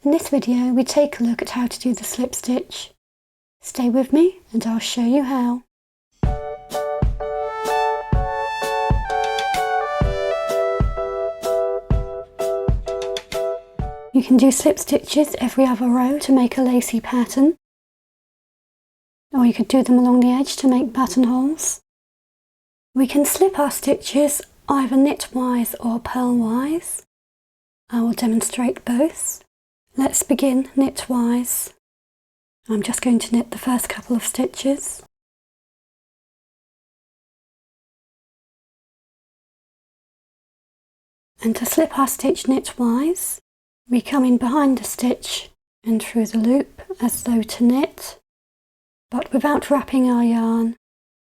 In this video we take a look at how to do the slip stitch. Stay with me and I'll show you how. You can do slip stitches every other row to make a lacy pattern, or you could do them along the edge to make buttonholes. We can slip our stitches either knitwise or purlwise. I will demonstrate both. Let's begin knitwise. I'm just going to knit the first couple of stitches. And to slip our stitch knitwise, we come in behind the stitch and through the loop as though to knit, but without wrapping our yarn,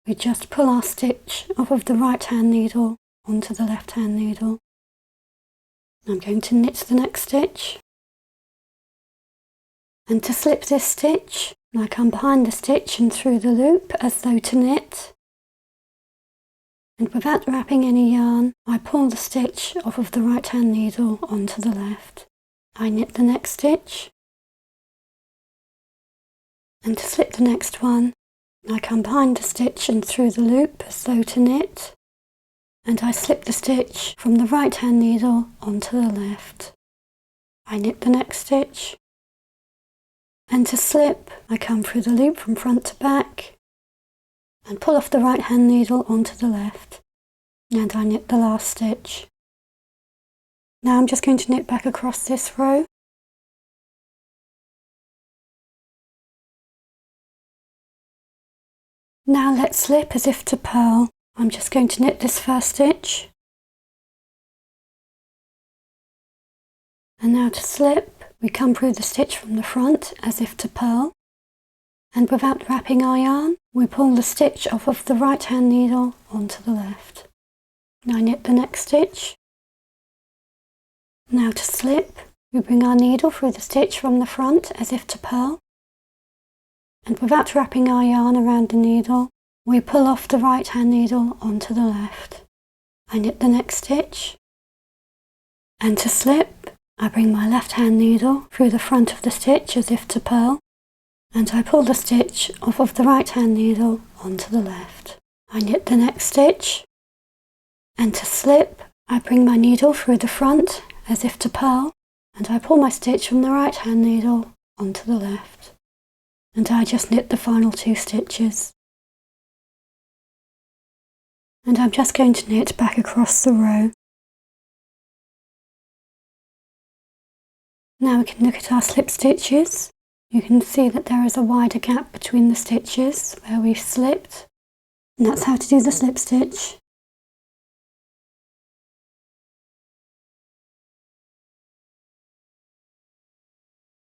we just pull our stitch off of the right hand needle onto the left hand needle. I'm going to knit the next stitch. And to slip this stitch, I come behind the stitch and through the loop as though to knit. And without wrapping any yarn, I pull the stitch off of the right hand needle onto the left. I knit the next stitch. And to slip the next one, I come behind the stitch and through the loop as though to knit. And I slip the stitch from the right hand needle onto the left. I knit the next stitch. And to slip, I come through the loop from front to back and pull off the right hand needle onto the left, and I knit the last stitch. Now I'm just going to knit back across this row. Now let's slip as if to purl. I'm just going to knit this first stitch. And now to slip, we come through the stitch from the front as if to purl, and without wrapping our yarn, we pull the stitch off of the right hand needle onto the left. Now knit the next stitch. Now to slip, we bring our needle through the stitch from the front as if to purl, and without wrapping our yarn around the needle, we pull off the right hand needle onto the left. I knit the next stitch, and to slip, I bring my left hand needle through the front of the stitch as if to purl, and I pull the stitch off of the right hand needle onto the left. I knit the next stitch, and to slip, I bring my needle through the front as if to purl, and I pull my stitch from the right hand needle onto the left, and I just knit the final two stitches. And I'm just going to knit back across the row. Now we can look at our slip stitches. You can see that there is a wider gap between the stitches where we've slipped. And that's how to do the slip stitch.